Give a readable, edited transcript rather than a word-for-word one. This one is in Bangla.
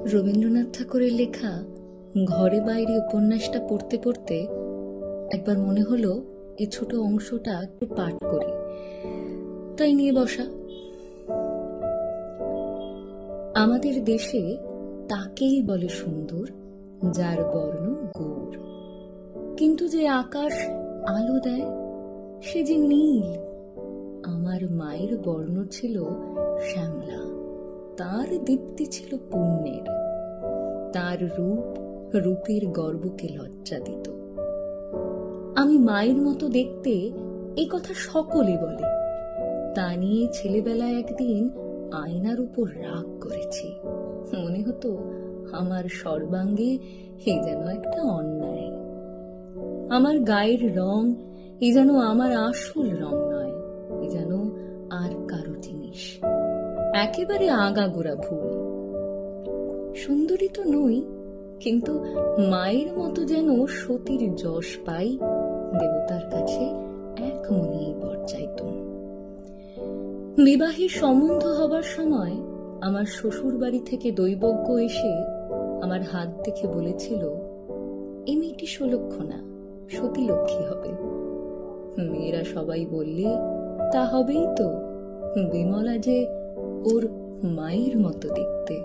রবীন্দ্রনাথ ঠাকুরের লেখা ঘরে বাইরে উপন্যাসটা পড়তে পড়তে একবার মনে হলো এই ছোট অংশটা একটু পাঠ করি, তাই নিয়ে বসা। আমাদের দেশে তাকেই বলে সুন্দর যার বর্ণ গৌর, কিন্তু যে আকাশ আলো দেয় সে যে নীল। আমার মায়ের বর্ণ ছিল শ্যামলা, তার দীপ্তি ছিল পুণ্যের, তার রূপ রূপের গর্বকে লজ্জা দিত। আমি মায়ের মতো দেখতে, এই কথা সকলে বলে। তা নিয়ে ছেলেবেলায় একদিন আয়নার উপর রাগ করেছি। মনে হতো আমার সর্বাঙ্গে এ যেন একটা অন্যায়। আমার গায়ের রং এ যেন আমার আসল রং নয়, এ যেন আর কারো জিনিস, একেবারে আগাগোড়া ভুল। সুন্দরী তো নই, কিন্তু মায়ের মতো যেন সতীর যশ পাই, দেবতার কাছে এক মনেই বর চাইতুম। বিবাহের সম্বন্ধ হবার সময় আমার শ্বশুর বাড়ি থেকে দৈবজ্ঞ এসে আমার হাত দেখে বলেছিল, এই মেয়েটি সুলক্ষণা, সতীলক্ষ্মী হবে। মেয়েরা সবাই বললে, তা হবেই তো, বিমলা যে ওর মায়ের মতো দেখতে।